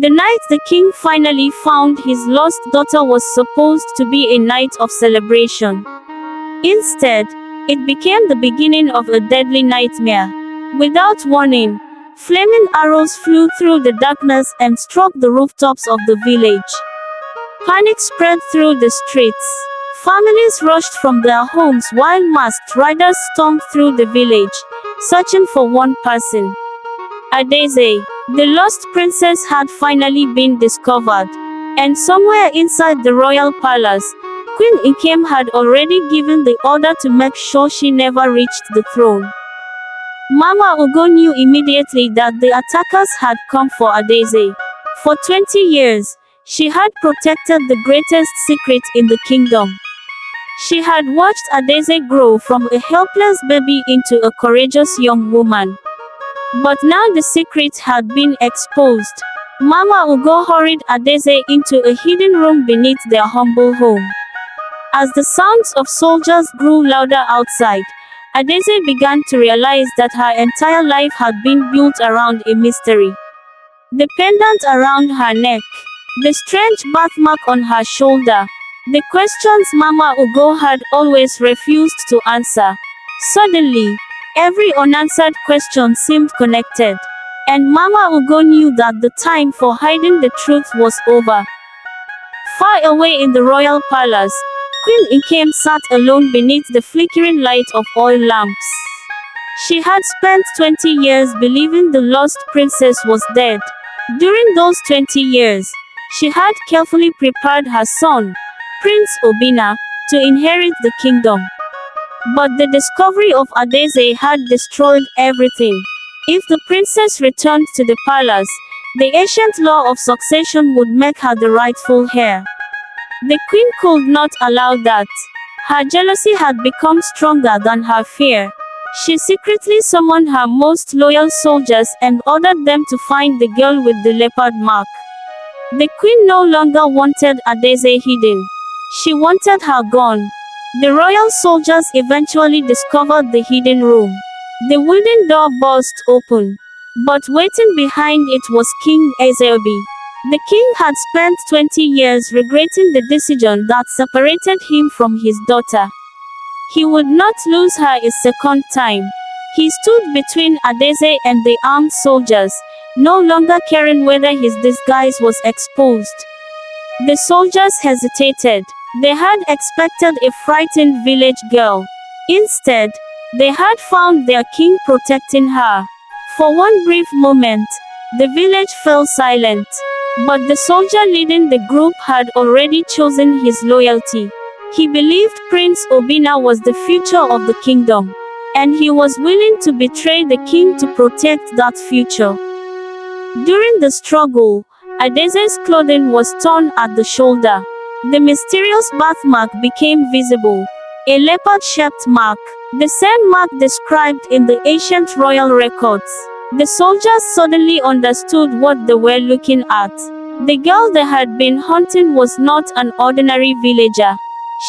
The night the king finally found his lost daughter was supposed to be a night of celebration. Instead, it became the beginning of a deadly nightmare. Without warning, flaming arrows flew through the darkness and struck the rooftops of the village. Panic spread through the streets. Families rushed from their homes while masked riders stormed through the village, searching for one person. Adaeze, the lost princess, had finally been discovered. And somewhere inside the royal palace, Queen Nkem had already given the order to make sure she never reached the throne. Mama Ugo knew immediately that the attackers had come for Adaeze. For 20 years, she had protected the greatest secret in the kingdom. She had watched Adaeze grow from a helpless baby into a courageous young woman. But now the secret had been exposed. Mama Ugo hurried Adaeze into a hidden room beneath their humble home. As the sounds of soldiers grew louder outside, Adaeze began to realize that her entire life had been built around a mystery. The pendant around her neck, the strange birthmark on her shoulder, the questions Mama Ugo had always refused to answer. Suddenly, every unanswered question seemed connected. And Mama Ugo knew that the time for hiding the truth was over. Far away in the royal palace, Queen Nkem sat alone beneath the flickering light of oil lamps. She had spent 20 years believing the lost princess was dead. During those 20 years, she had carefully prepared her son, Prince Obinna, to inherit the kingdom. But the discovery of Adaeze had destroyed everything. If the princess returned to the palace, the ancient law of succession would make her the rightful heir. The queen could not allow that. Her jealousy had become stronger than her fear. She secretly summoned her most loyal soldiers and ordered them to find the girl with the leopard mark. The queen no longer wanted Adaeze hidden. She wanted her gone. The royal soldiers eventually discovered the hidden room. The wooden door burst open. But waiting behind it was King Ezeobi. The king had spent 20 years regretting the decision that separated him from his daughter. He would not lose her a second time. He stood between Adaeze and the armed soldiers, no longer caring whether his disguise was exposed. The soldiers hesitated. They had expected a frightened village girl. Instead, they had found their king protecting her. For one brief moment, the village fell silent. But the soldier leading the group had already chosen his loyalty. He believed Prince Obinna was the future of the kingdom. And he was willing to betray the king to protect that future. During the struggle, Adaeze's clothing was torn at the shoulder. The mysterious birthmark became visible. A leopard-shaped mark, the same mark described in the ancient royal records. The soldiers suddenly understood what they were looking at. The girl they had been hunting was not an ordinary villager.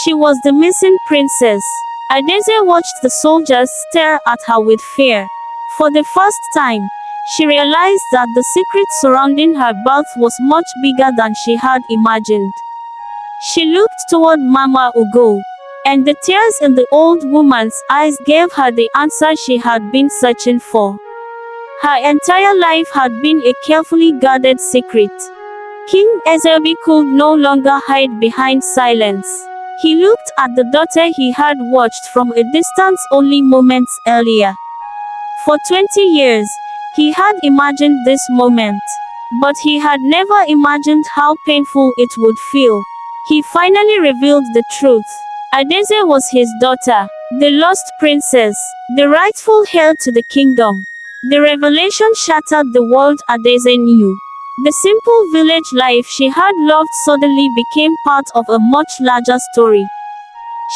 She was the missing princess. Adaeze watched the soldiers stare at her with fear. For the first time, she realized that the secret surrounding her birth was much bigger than she had imagined. She looked toward Mama Ugo, and the tears in the old woman's eyes gave her the answer she had been searching for. Her entire life had been a carefully guarded secret. King Ezeobi could no longer hide behind silence. He looked at the daughter he had watched from a distance only moments earlier. For 20 years, he had imagined this moment. But he had never imagined how painful it would feel. He finally revealed the truth. Adaeze was his daughter, the lost princess, the rightful heir to the kingdom. The revelation shattered the world Adaeze knew. The simple village life she had loved suddenly became part of a much larger story.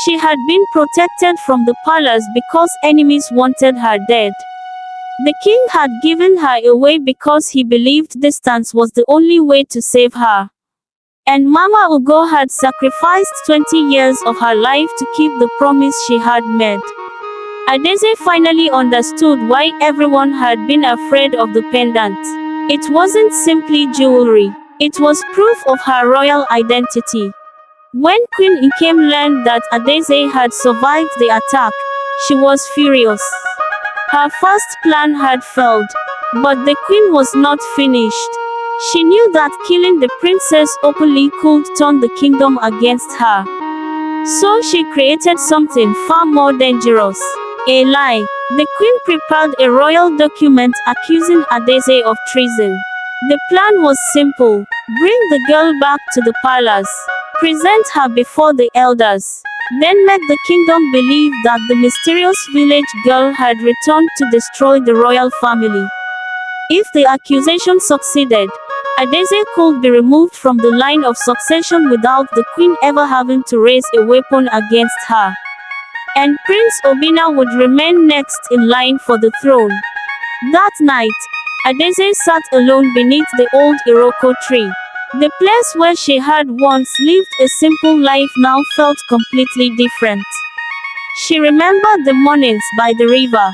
She had been protected from the palace because enemies wanted her dead. The king had given her away because he believed distance was the only way to save her. And Mama Ugo had sacrificed 20 years of her life to keep the promise she had made. Adaeze finally understood why everyone had been afraid of the pendant. It wasn't simply jewelry. It was proof of her royal identity. When Queen Nkem learned that Adaeze had survived the attack, she was furious. Her first plan had failed. But the queen was not finished. She knew that killing the princess openly could turn the kingdom against her. So she created something far more dangerous. A lie. The queen prepared a royal document accusing Adaeze of treason. The plan was simple. Bring the girl back to the palace. Present her before the elders. Then make the kingdom believe that the mysterious village girl had returned to destroy the royal family. If the accusation succeeded, Adaeze could be removed from the line of succession without the queen ever having to raise a weapon against her. And Prince Obinna would remain next in line for the throne. That night, Adaeze sat alone beneath the old Iroko tree. The place where she had once lived a simple life now felt completely different. She remembered the mornings by the river,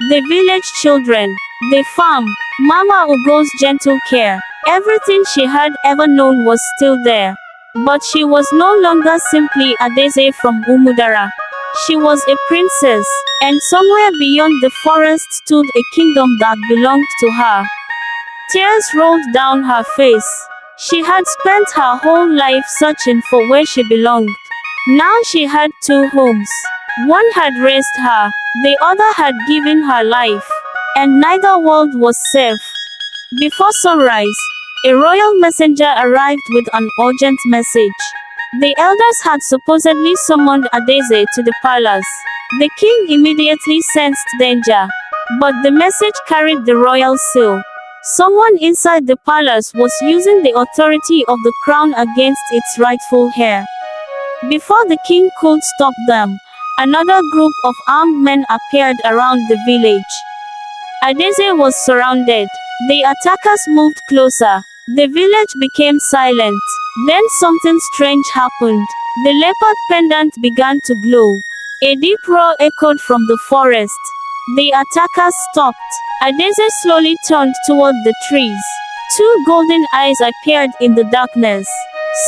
the village children, the farm, Mama Ugo's gentle care. Everything she had ever known was still there. But she was no longer simply Adaeze from Umudara. She was a princess, and somewhere beyond the forest stood a kingdom that belonged to her. Tears rolled down her face. She had spent her whole life searching for where she belonged. Now she had two homes. One had raised her, the other had given her life. And neither world was safe. Before sunrise, a royal messenger arrived with an urgent message. The elders had supposedly summoned Adaeze to the palace. The king immediately sensed danger. But the message carried the royal seal. Someone inside the palace was using the authority of the crown against its rightful heir. Before the king could stop them, another group of armed men appeared around the village. Adaeze was surrounded. The attackers moved closer. The village became silent. Then something strange happened. The leopard pendant began to glow. A deep roar echoed from the forest. The attackers stopped. Adaeze slowly turned toward the trees. Two golden eyes appeared in the darkness.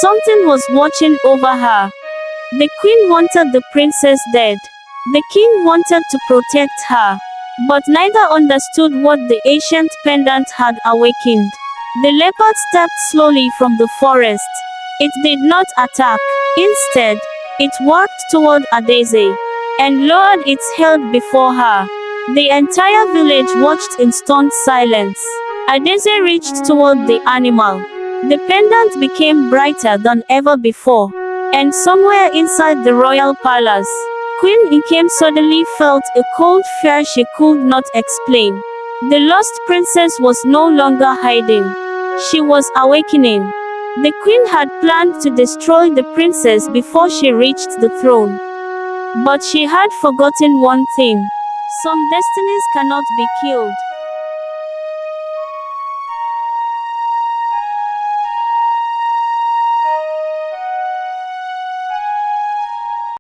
Something was watching over her. The queen wanted the princess dead. The king wanted to protect her. But neither understood what the ancient pendant had awakened. The leopard stepped slowly from the forest. It did not attack. Instead, it walked toward Adaeze and lowered its head before her. The entire village watched in stunned silence. Adaeze reached toward the animal. The pendant became brighter than ever before. And somewhere inside the royal palace, Queen Nkem suddenly felt a cold fear she could not explain. The lost princess was no longer hiding. She was awakening. The queen had planned to destroy the princess before she reached the throne. But she had forgotten one thing. Some destinies cannot be killed.